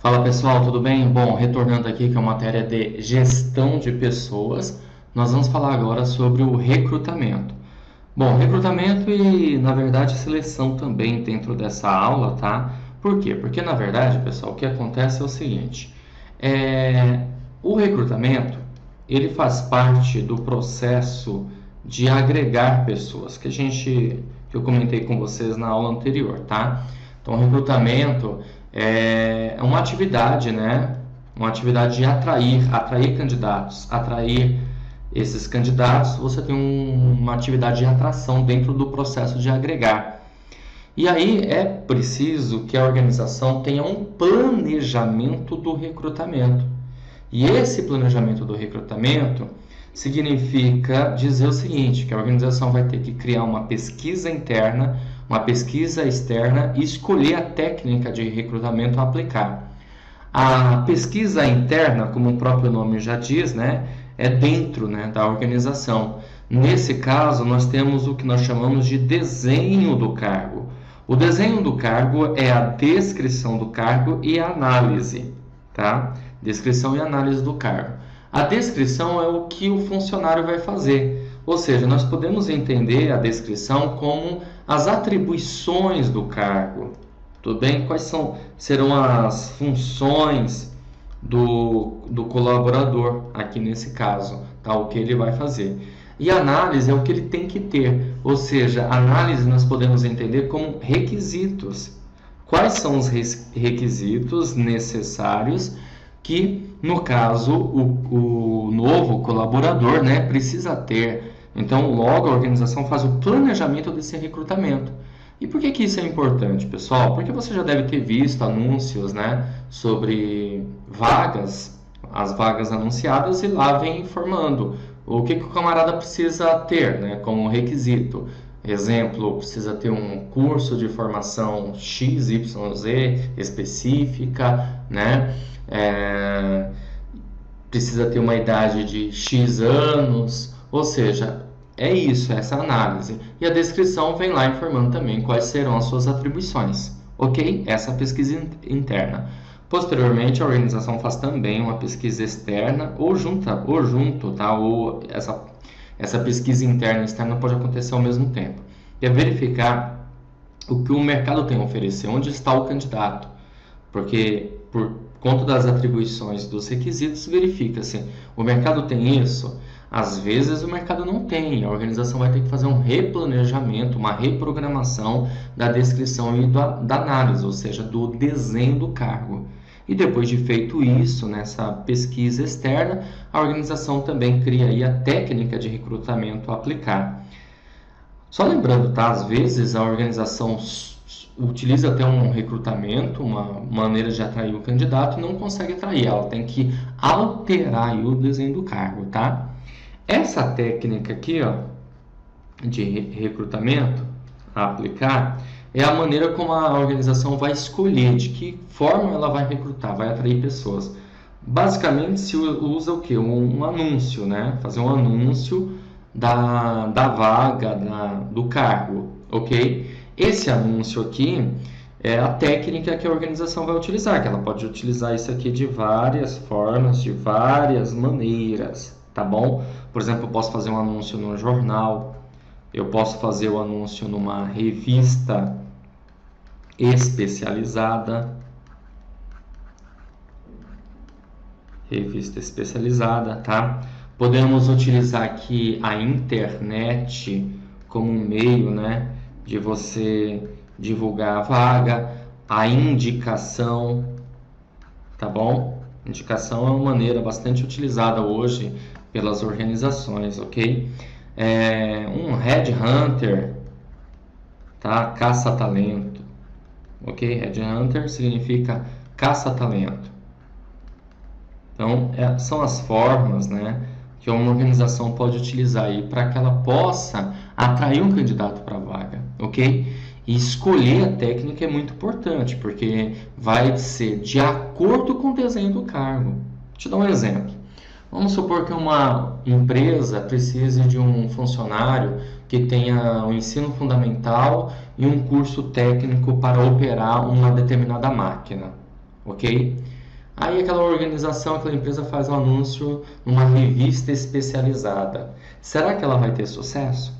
Fala pessoal, tudo bem? Bom, retornando aqui com a matéria de gestão de pessoas, nós vamos falar agora sobre o recrutamento. Bom, recrutamento e, na verdade, seleção também dentro dessa aula, tá? Por quê? Porque, na verdade, pessoal, o que acontece é o seguinte, o recrutamento, ele faz parte do processo de agregar pessoas, que eu comentei com vocês na aula anterior, tá? Então, o recrutamento é uma atividade, né? Uma atividade de atrair candidatos, atrair esses candidatos, você tem uma atividade de atração dentro do processo de agregar. E aí é preciso que a organização tenha um planejamento do recrutamento. E esse planejamento do recrutamento significa dizer o seguinte, que a organização vai ter que criar uma pesquisa interna, uma pesquisa externa e escolher a técnica de recrutamento a aplicar. A pesquisa interna, como o próprio nome já diz, né, é dentro, né, da organização. Nesse caso, nós temos o que nós chamamos de desenho do cargo. O desenho do cargo é a descrição do cargo e a análise, tá? Descrição e análise do cargo. A descrição é o que o funcionário vai fazer, ou seja, nós podemos entender a descrição como as atribuições do cargo, tudo bem? Serão as funções do colaborador, aqui nesse caso, tá? O que ele vai fazer. E análise é o que ele tem que ter, ou seja, análise nós podemos entender como requisitos. Quais são os requisitos necessários que, no caso, o novo colaborador, né, precisa ter? Então, logo a organização faz o planejamento desse recrutamento. E por que isso é importante, pessoal? Porque você já deve ter visto anúncios, né, sobre vagas, as vagas anunciadas, e lá vem informando o que o camarada precisa ter, né, como requisito. Exemplo, precisa ter um curso de formação XYZ específica, né? Precisa ter uma idade de X anos, ou seja, é isso, essa análise. E a descrição vem lá informando também quais serão as suas atribuições, ok? Essa é a pesquisa interna. Posteriormente, a organização faz também uma pesquisa externa, ou junto, tá? Ou essa pesquisa interna e externa pode acontecer ao mesmo tempo. E é verificar o que o mercado tem a oferecer, onde está o candidato. Porque, por conta das atribuições dos requisitos, verifica-se, o mercado tem isso? Às vezes o mercado não tem, a organização vai ter que fazer um replanejamento, uma reprogramação da descrição e da análise, ou seja, do desenho do cargo. E depois de feito isso, nessa pesquisa externa, a organização também cria aí a técnica de recrutamento a aplicar. Só lembrando, tá? Às vezes a organização utiliza até um recrutamento, uma maneira de atrair o candidato e não consegue atrair, ela tem que alterar aí o desenho do cargo, tá? Essa técnica aqui, ó, de recrutamento a aplicar é a maneira como a organização vai escolher de que forma ela vai recrutar, vai atrair pessoas. Basicamente se usa o que? Um anúncio, né? Fazer um anúncio da vaga, do cargo, ok? Esse anúncio aqui é a técnica que a organização vai utilizar, que ela pode utilizar isso aqui de várias formas, de várias maneiras, tá bom? Por exemplo, eu posso fazer um anúncio no jornal, eu posso fazer o anúncio numa revista especializada, tá? Podemos utilizar aqui a internet como um meio, né, de você divulgar a vaga, a indicação, tá bom? Indicação é uma maneira bastante utilizada hoje pelas organizações, ok? Um headhunter, tá? Caça-talento, ok? Headhunter significa caça-talento. Então, são as formas, né, que uma organização pode utilizar aí para que ela possa atrair um candidato para a vaga, ok? E escolher a técnica é muito importante, porque vai ser de acordo com o desenho do cargo. Vou te dar um exemplo. Vamos supor que uma empresa precise de um funcionário que tenha um ensino fundamental e um curso técnico para operar uma determinada máquina, ok? Aí aquela organização, aquela empresa faz um anúncio numa revista especializada. Será que ela vai ter sucesso?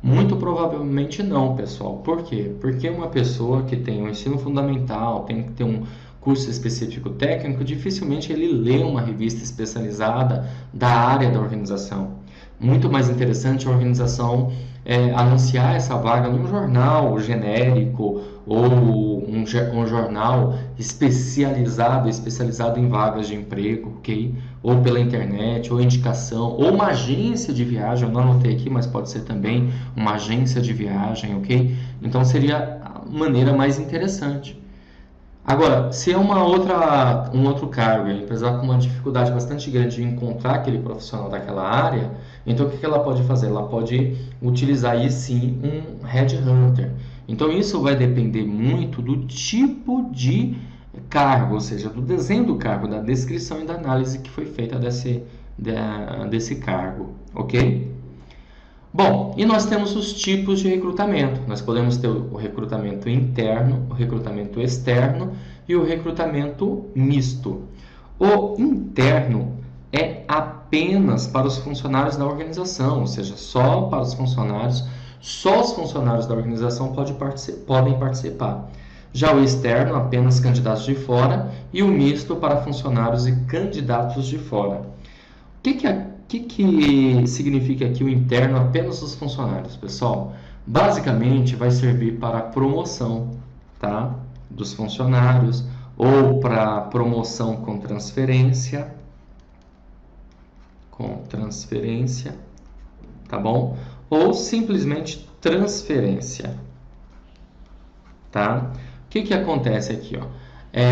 Muito provavelmente não, pessoal. Por quê? Porque uma pessoa que tem um ensino fundamental, tem que ter um curso específico técnico, dificilmente ele lê uma revista especializada da área da organização. Muito mais interessante a organização anunciar essa vaga num jornal genérico ou um jornal especializado em vagas de emprego, ok? Ou pela internet, ou indicação, ou uma agência de viagem, eu não anotei aqui, mas pode ser também uma agência de viagem, ok? Então seria a maneira mais interessante. Agora, se é um outro cargo, e a empresa está com uma dificuldade bastante grande de encontrar aquele profissional daquela área, então o que ela pode fazer? Ela pode utilizar aí sim um headhunter. Então isso vai depender muito do tipo de cargo, ou seja, do desenho do cargo, da descrição e da análise que foi feita desse cargo, ok? Bom, e nós temos os tipos de recrutamento. Nós podemos ter o recrutamento interno, o recrutamento externo e o recrutamento misto. O interno é apenas para os funcionários da organização, ou seja, só para os funcionários, só os funcionários da organização podem participar. Já o externo, apenas candidatos de fora, e o misto para funcionários e candidatos de fora. O que significa aqui o interno apenas os funcionários, pessoal? Basicamente vai servir para promoção, tá? Dos funcionários ou para promoção com transferência, tá bom? Ou simplesmente transferência, tá? O que acontece aqui, ó?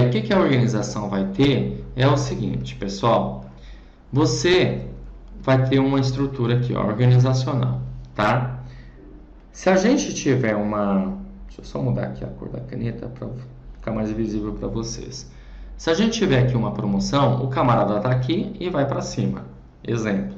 O que a organização vai ter é o seguinte, pessoal. Você vai ter uma estrutura aqui, ó, organizacional, tá? Se a gente tiver deixa eu só mudar aqui a cor da caneta para ficar mais visível para vocês. Se a gente tiver aqui uma promoção, o camarada está aqui e vai para cima. Exemplo.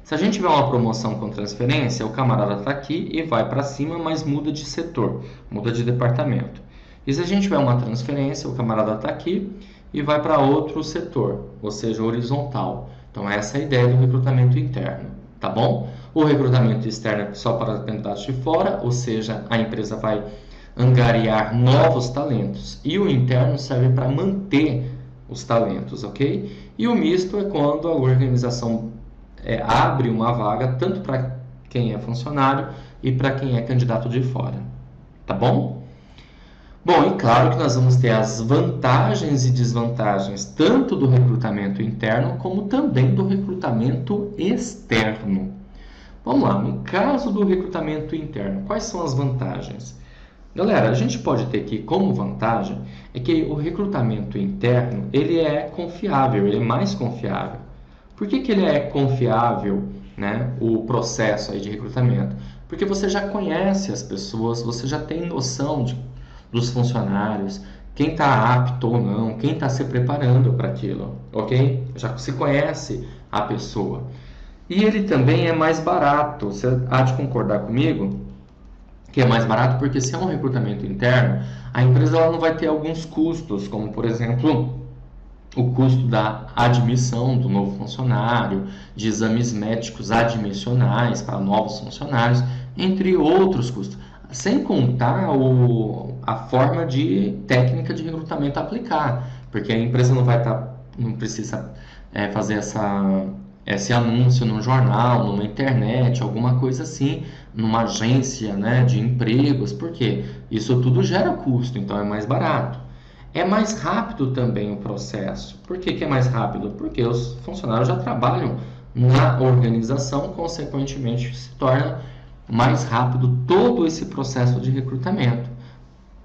Se a gente tiver uma promoção com transferência, o camarada está aqui e vai para cima, mas muda de setor, muda de departamento. E se a gente tiver uma transferência, o camarada está aqui e vai para outro setor, ou seja, horizontal. Então, essa é a ideia do recrutamento interno, tá bom? O recrutamento externo é só para candidatos de fora, ou seja, a empresa vai angariar novos talentos. E o interno serve para manter os talentos, ok? E o misto é quando a organização abre uma vaga tanto para quem é funcionário e para quem é candidato de fora, tá bom? Bom, e claro que nós vamos ter as vantagens e desvantagens tanto do recrutamento interno como também do recrutamento externo. Vamos lá, no caso do recrutamento interno, quais são as vantagens? Galera, a gente pode ter aqui como vantagem é que o recrutamento interno ele é confiável, ele é mais confiável. Por que ele é confiável, né, o processo aí de recrutamento? Porque você já conhece as pessoas, você já tem noção dos funcionários, quem está apto ou não, quem está se preparando para aquilo, ok? Já se conhece a pessoa. E ele também é mais barato, você há de concordar comigo que é mais barato porque se é um recrutamento interno, a empresa ela não vai ter alguns custos, como por exemplo, o custo da admissão do novo funcionário, de exames médicos admissionais para novos funcionários, entre outros custos. Sem contar a forma de técnica de recrutamento a aplicar, porque a empresa não precisa fazer esse anúncio no jornal, numa internet, alguma coisa assim, numa agência, né, de empregos, porque isso tudo gera custo, então é mais barato. É mais rápido também o processo. Por que é mais rápido? Porque os funcionários já trabalham na organização, consequentemente se torna mais rápido todo esse processo de recrutamento.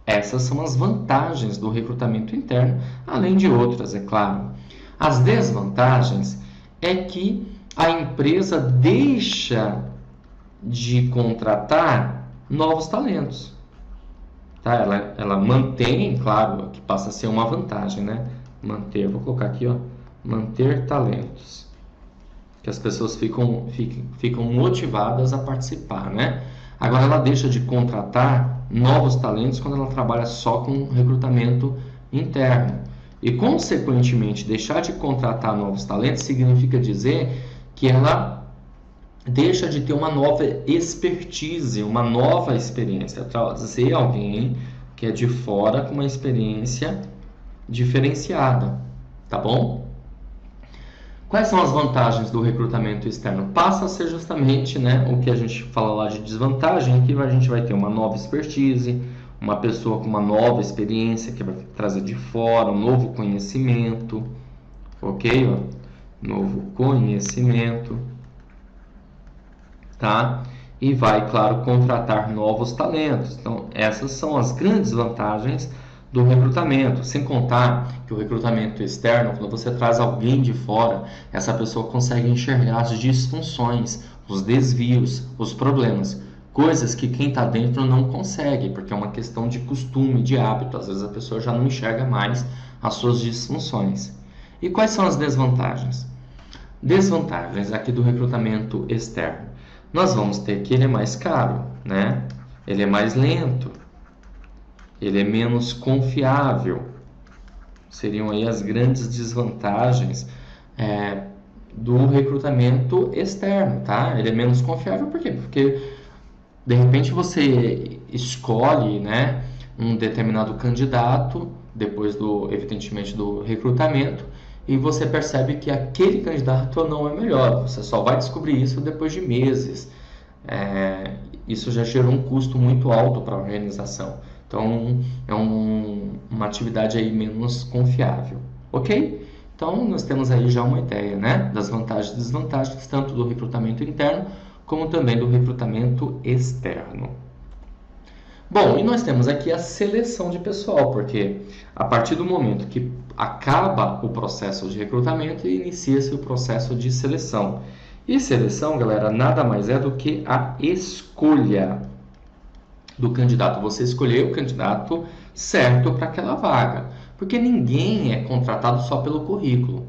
Essas são as vantagens do recrutamento interno, além de outras, é claro. As desvantagens é que a empresa deixa de contratar novos talentos. Tá? Ela mantém, claro, que passa a ser uma vantagem, né? Vou colocar aqui, ó, manter talentos. Que as pessoas ficam motivadas a participar, né? Agora ela deixa de contratar novos talentos quando ela trabalha só com recrutamento interno. E, consequentemente, deixar de contratar novos talentos significa dizer que ela deixa de ter uma nova expertise, uma nova experiência, trazer alguém que é de fora com uma experiência diferenciada, tá bom? Quais são as vantagens do recrutamento externo? Passa a ser justamente, né, o que a gente fala lá de desvantagem, que a gente vai ter uma nova expertise, uma pessoa com uma nova experiência que vai trazer de fora, um novo conhecimento, ok? Ó, novo conhecimento, tá? E vai, claro, contratar novos talentos. Então, essas são as grandes vantagens do recrutamento, sem contar que o recrutamento externo, quando você traz alguém de fora, essa pessoa consegue enxergar as disfunções, os desvios, os problemas, coisas que quem está dentro não consegue, porque é uma questão de costume, de hábito, às vezes a pessoa já não enxerga mais as suas disfunções. E quais são as desvantagens? Desvantagens aqui do recrutamento externo. Nós vamos ter que ele é mais caro, né? Ele é mais lento, ele é menos confiável. Seriam aí as grandes desvantagens do recrutamento externo, tá? Ele é menos confiável por quê? Porque de repente você escolhe, né, um determinado candidato depois evidentemente do recrutamento, e você percebe que aquele candidato não é melhor. Você só vai descobrir isso depois de meses. Isso já gerou um custo muito alto para a organização. Então, é uma atividade aí menos confiável, ok? Então, nós temos aí já uma ideia, né, das vantagens e desvantagens, tanto do recrutamento interno, como também do recrutamento externo. Bom, e nós temos aqui a seleção de pessoal, porque a partir do momento que acaba o processo de recrutamento, inicia-se o processo de seleção. E seleção, galera, nada mais é do que a escolha do candidato. Você escolher o candidato certo para aquela vaga, porque ninguém é contratado só pelo currículo.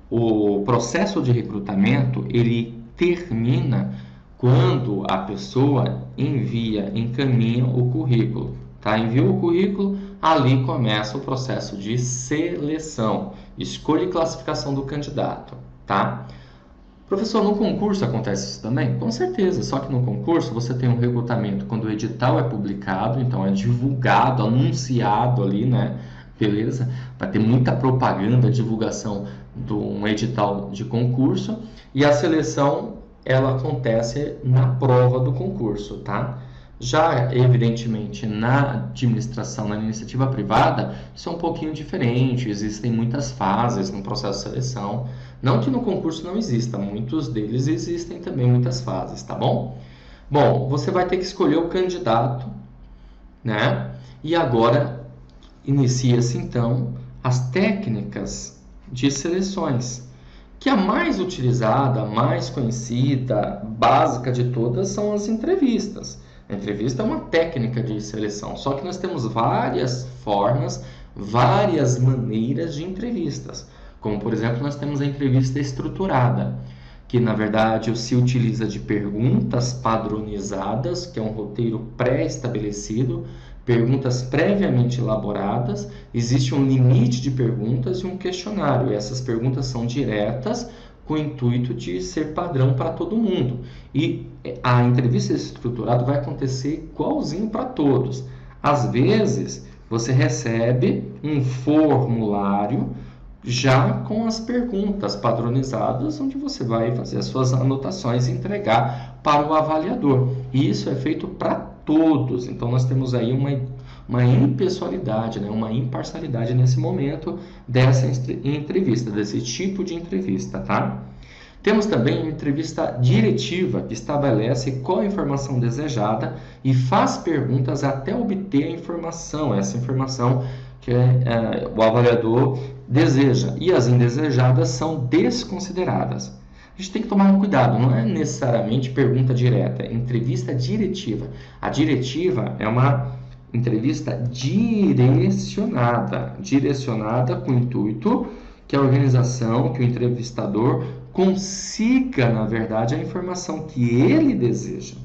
O processo de recrutamento, ele termina quando a pessoa encaminha o currículo, tá? Envia o currículo, ali começa o processo de seleção, escolha e classificação do candidato, tá? Professor, no concurso acontece isso também? Com certeza, só que no concurso você tem um recrutamento quando o edital é publicado, então é divulgado, anunciado ali, né? Beleza? Vai ter muita propaganda, divulgação de um edital de concurso, e a seleção ela acontece na prova do concurso, tá? Já, evidentemente, na administração, na iniciativa privada, isso é um pouquinho diferente, existem muitas fases no processo de seleção. Não que no concurso não exista, muitos deles existem também muitas fases, tá bom? Bom, você vai ter que escolher o candidato, né? E agora inicia-se, então, as técnicas de seleções, que a mais utilizada, a mais conhecida, básica de todas são as entrevistas. A entrevista é uma técnica de seleção, só que nós temos várias formas, várias maneiras de entrevistas. Como, por exemplo, nós temos a entrevista estruturada, que na verdade se utiliza de perguntas padronizadas, que é um roteiro pré-estabelecido, perguntas previamente elaboradas, existe um limite de perguntas e um questionário. Essas perguntas são diretas, com o intuito de ser padrão para todo mundo. E a entrevista estruturada vai acontecer igualzinho para todos. Às vezes, você recebe um formulário já com as perguntas padronizadas, onde você vai fazer as suas anotações e entregar para o avaliador. E isso é feito para todos. Então, nós temos aí uma impessoalidade, né? Uma imparcialidade nesse momento dessa entrevista, desse tipo de entrevista, tá? Temos também a entrevista diretiva, que estabelece qual a informação desejada e faz perguntas até obter a informação, essa informação que o avaliador deseja. E as indesejadas são desconsideradas. A gente tem que tomar um cuidado, não é necessariamente pergunta direta, é entrevista diretiva. A diretiva é uma entrevista direcionada com o intuito que a organização, que o entrevistador consiga, na verdade, a informação que ele deseja,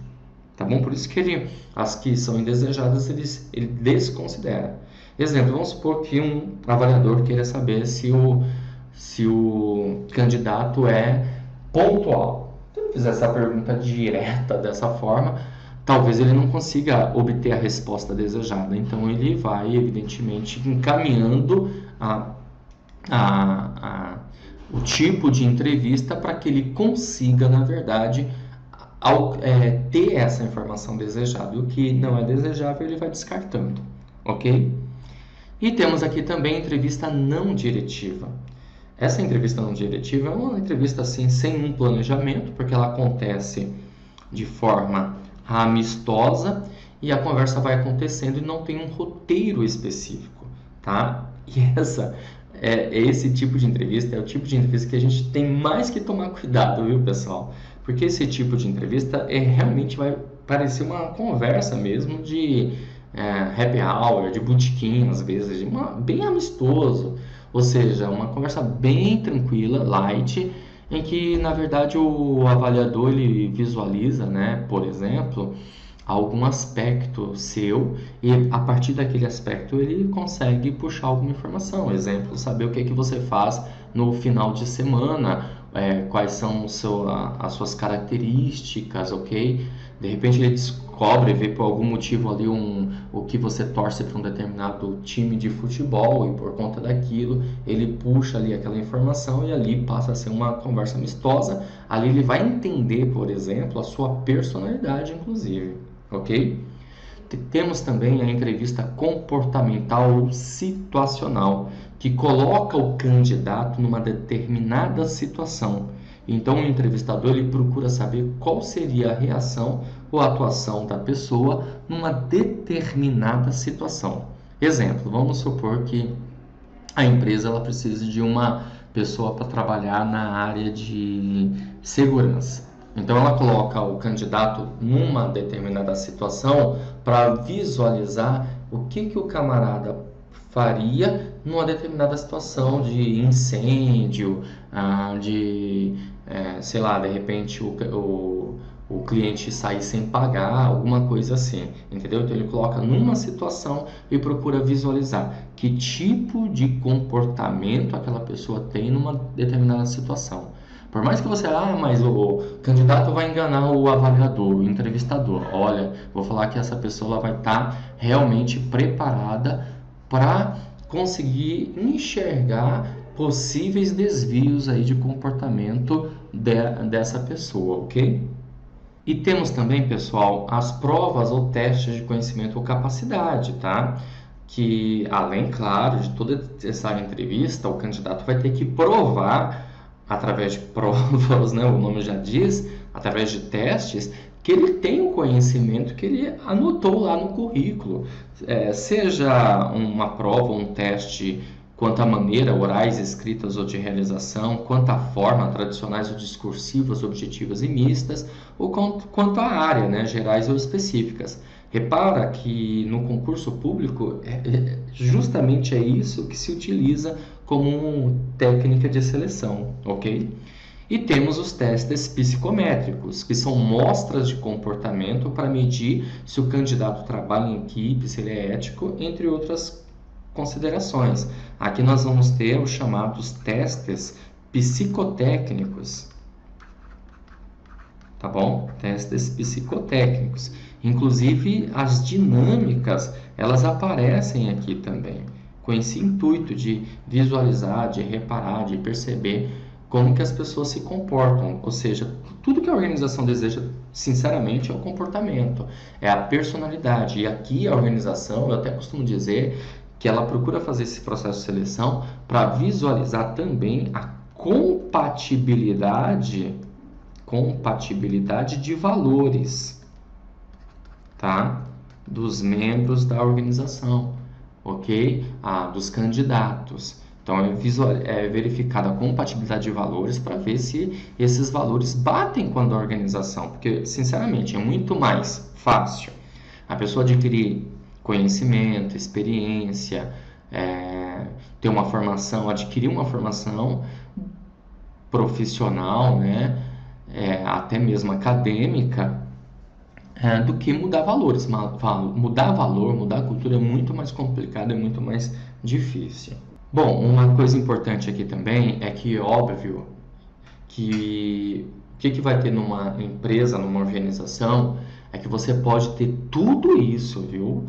tá bom? Por isso que as que são indesejadas, ele desconsidera. Exemplo, vamos supor que um avaliador queira saber se o candidato é pontual. Se ele fizer essa pergunta direta dessa forma, talvez ele não consiga obter a resposta desejada. Então, ele vai, evidentemente, encaminhando o tipo de entrevista para que ele consiga, na verdade, ter essa informação desejada. E o que não é desejável, ele vai descartando, ok? E temos aqui também a entrevista não diretiva. Essa entrevista não diretiva é uma entrevista assim, sem um planejamento, porque ela acontece de forma amistosa e a conversa vai acontecendo e não tem um roteiro específico, tá? E esse tipo de entrevista é o tipo de entrevista que a gente tem mais que tomar cuidado, viu, pessoal? Porque esse tipo de entrevista realmente vai parecer uma conversa mesmo de happy hour, de botequim, às vezes, bem amistoso. Ou seja, uma conversa bem tranquila, light, em que, na verdade, o avaliador ele visualiza, né, por exemplo, algum aspecto seu e a partir daquele aspecto ele consegue puxar alguma informação. Exemplo, saber o que é que você faz no final de semana, quais são as suas características, ok? De repente ele descobre, vê por algum motivo ali o que você torce para um determinado time de futebol e por conta daquilo ele puxa ali aquela informação e ali passa a ser uma conversa amistosa. Ali ele vai entender, por exemplo, a sua personalidade, inclusive, ok? Temos também a entrevista comportamental ou situacional, que coloca o candidato numa determinada situação. Então, o entrevistador ele procura saber qual seria a reação ou a atuação da pessoa numa determinada situação. Exemplo, vamos supor que a empresa ela precisa de uma pessoa para trabalhar na área de segurança. Então, ela coloca o candidato numa determinada situação para visualizar o que o camarada faria numa determinada situação de incêndio, sei lá, de repente o cliente sair sem pagar, alguma coisa assim, entendeu? Então ele coloca numa situação e procura visualizar que tipo de comportamento aquela pessoa tem numa determinada situação. Por mais que você, mas o candidato vai enganar o avaliador, o entrevistador. Olha, vou falar que essa pessoa ela vai estar realmente preparada para conseguir enxergar possíveis desvios aí de comportamento dessa pessoa, ok? E temos também, pessoal, as provas ou testes de conhecimento ou capacidade, tá? Que, além, claro, de toda essa entrevista, o candidato vai ter que provar, através de provas, né, o nome já diz, através de testes, que ele tem o conhecimento que ele anotou lá no currículo. Seja uma prova, um teste quanto à maneira, orais, escritas ou de realização, quanto à forma, tradicionais ou discursivas, objetivas e mistas, ou quanto à área, né, gerais ou específicas. Repara que no concurso público, justamente é isso que se utiliza como técnica de seleção, ok? E temos os testes psicométricos, que são mostras de comportamento para medir se o candidato trabalha em equipe, se ele é ético, entre outras considerações. Aqui nós vamos ter os chamados testes psicotécnicos, tá bom? Testes psicotécnicos. Inclusive as dinâmicas, elas aparecem aqui também, com esse intuito de visualizar, de reparar, de perceber como que as pessoas se comportam. Ou seja, tudo que a organização deseja, sinceramente, é o comportamento, é a personalidade. E aqui a organização, eu até costumo dizer que ela procura fazer esse processo de seleção para visualizar também a compatibilidade de valores, tá? Dos membros da organização, ok? Dos candidatos. Então, é verificada a compatibilidade de valores para ver se esses valores batem com a da organização. Porque, sinceramente, é muito mais fácil a pessoa adquirir conhecimento, experiência, ter uma formação, adquirir uma formação profissional, né? Até mesmo acadêmica, do que mudar valores. Mudar valor, mudar cultura é muito mais complicado, é muito mais difícil. Bom, uma coisa importante aqui também é que, óbvio, que o que vai ter numa empresa, numa organização, é que você pode ter tudo isso, viu?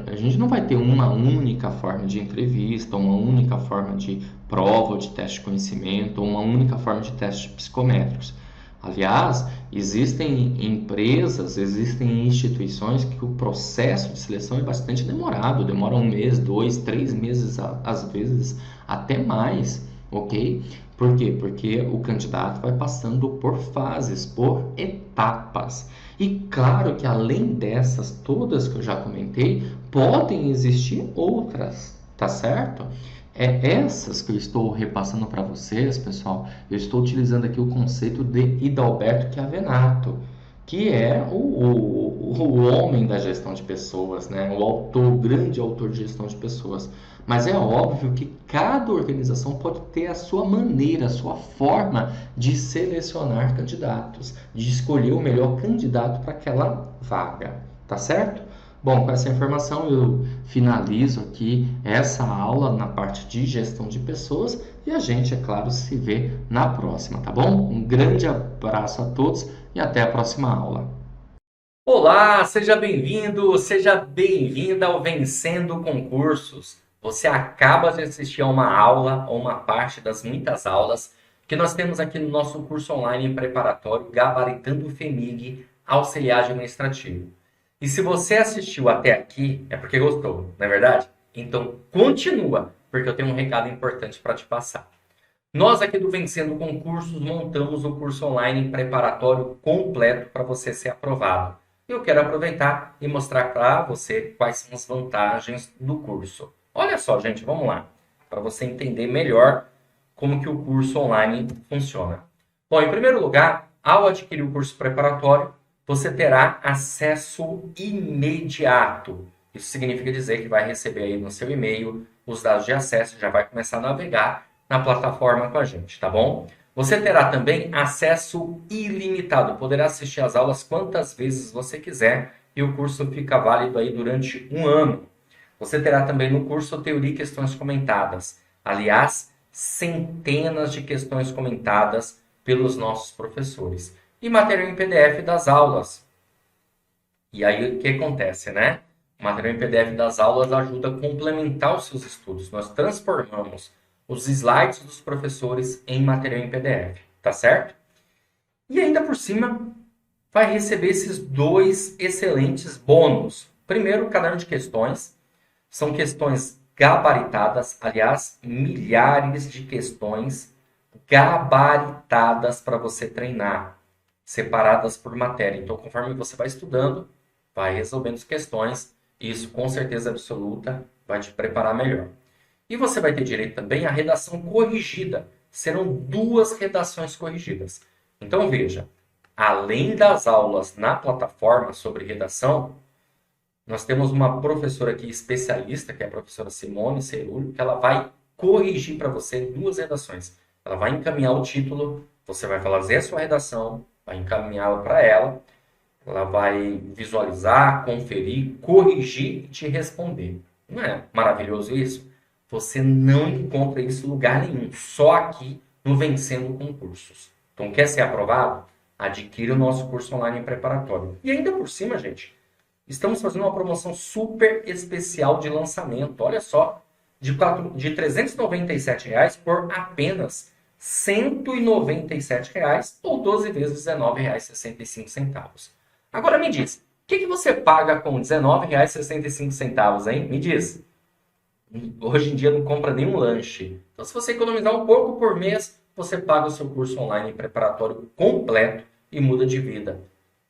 A gente não vai ter uma única forma de entrevista, uma única forma de prova ou de teste de conhecimento, ou uma única forma de teste psicométricos. Aliás, existem empresas, existem instituições que o processo de seleção é bastante demorado, demora 1 mês, 2, 3 meses, às vezes até mais, ok? Por quê? Porque o candidato vai passando por fases, por etapas. E claro que além dessas todas que eu já comentei, podem existir outras, tá certo? É essas que eu estou repassando para vocês, pessoal. Eu estou utilizando aqui o conceito de Hidalberto Chiavenato, que é o homem da gestão de pessoas, né? O autor, o grande autor de gestão de pessoas. Mas é óbvio que cada organização pode ter a sua maneira, a sua forma de selecionar candidatos, de escolher o melhor candidato para aquela vaga, tá certo? Bom, com essa informação eu finalizo aqui essa aula na parte de gestão de pessoas e a gente, é claro, se vê na próxima, tá bom? Um grande abraço a todos e até a próxima aula. Olá, seja bem-vindo, seja bem-vinda ao Vencendo Concursos. Você acaba de assistir a uma aula ou uma parte das muitas aulas que nós temos aqui no nosso curso online preparatório Gabaritando o FEMIG Auxiliar Administrativo. E se você assistiu até aqui, é porque gostou, não é verdade? Então continua, porque eu tenho um recado importante para te passar. Nós aqui do Vencendo Concursos montamos o curso online preparatório completo para você ser aprovado. Eu quero aproveitar e mostrar para você quais são as vantagens do curso. Olha só, gente, vamos lá, para você entender melhor como que o curso online funciona. Bom, em primeiro lugar, ao adquirir o curso preparatório, você terá acesso imediato. Isso significa dizer que vai receber aí no seu e-mail os dados de acesso, já vai começar a navegar na plataforma com a gente, tá bom? Você terá também acesso ilimitado, poderá assistir às aulas quantas vezes você quiser e o curso fica válido aí durante 1 ano. Você terá também no curso Teoria e Questões Comentadas. Aliás, centenas de questões comentadas pelos nossos professores. E material em PDF das aulas. E aí o que acontece, né? O material em PDF das aulas ajuda a complementar os seus estudos. Nós transformamos os slides dos professores em material em PDF, tá certo? E ainda por cima, vai receber esses 2 excelentes bônus. Primeiro, o caderno de questões. São questões gabaritadas, aliás, milhares de questões gabaritadas para você treinar, separadas por matéria. Então, conforme você vai estudando, vai resolvendo as questões, e isso com certeza absoluta vai te preparar melhor. E você vai ter direito também à redação corrigida. Serão 2 redações corrigidas. Então veja, além das aulas na plataforma sobre redação, nós temos uma professora aqui especialista, que é a professora Simone Cerulho, que ela vai corrigir para você 2 redações. Ela vai encaminhar o título, você vai fazer a sua redação, vai encaminhá-la para ela, ela vai visualizar, conferir, corrigir e te responder. Não é maravilhoso isso? Você não encontra isso em lugar nenhum, só aqui no Vencendo Concursos. Então, quer ser aprovado? Adquira o nosso curso online preparatório. E ainda por cima, gente, estamos fazendo uma promoção super especial de lançamento. Olha só, de R$ 397 reais por apenas R$ 197 reais, ou 12 vezes R$ 19,65. Agora me diz, o que você paga com R$ 19,65, hein? Me diz. Hoje em dia não compra nenhum lanche. Então, se você economizar um pouco por mês, você paga o seu curso online preparatório completo e muda de vida.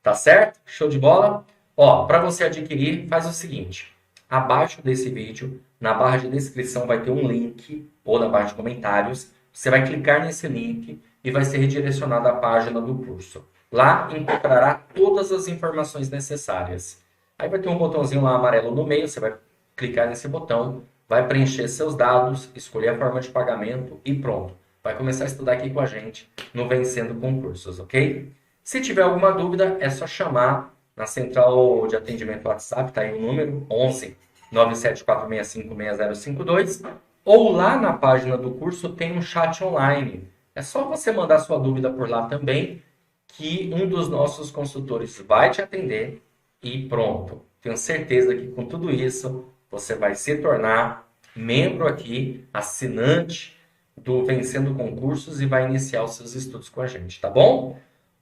Tá certo? Show de bola? Ó, para você adquirir, faz o seguinte. Abaixo desse vídeo, na barra de descrição, vai ter um link, ou na barra de comentários. Você vai clicar nesse link e vai ser redirecionado à página do curso. Lá encontrará todas as informações necessárias. Aí vai ter um botãozinho lá amarelo no meio, você vai clicar nesse botão, vai preencher seus dados, escolher a forma de pagamento e pronto. Vai começar a estudar aqui com a gente no Vencendo Concursos, ok? Se tiver alguma dúvida, é só chamar na central de atendimento WhatsApp, tá aí o número 11 974656052, ou lá na página do curso tem um chat online. É só você mandar sua dúvida por lá também, que um dos nossos consultores vai te atender e pronto. Tenho certeza que com tudo isso você vai se tornar membro aqui, assinante do Vencendo Concursos e vai iniciar os seus estudos com a gente, tá bom?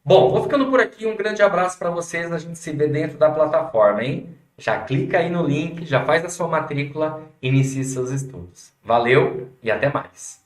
Bom, vou ficando por aqui. Um grande abraço para vocês. A gente se vê dentro da plataforma, hein? Já clica aí no link, já faz a sua matrícula, inicie seus estudos. Valeu e até mais.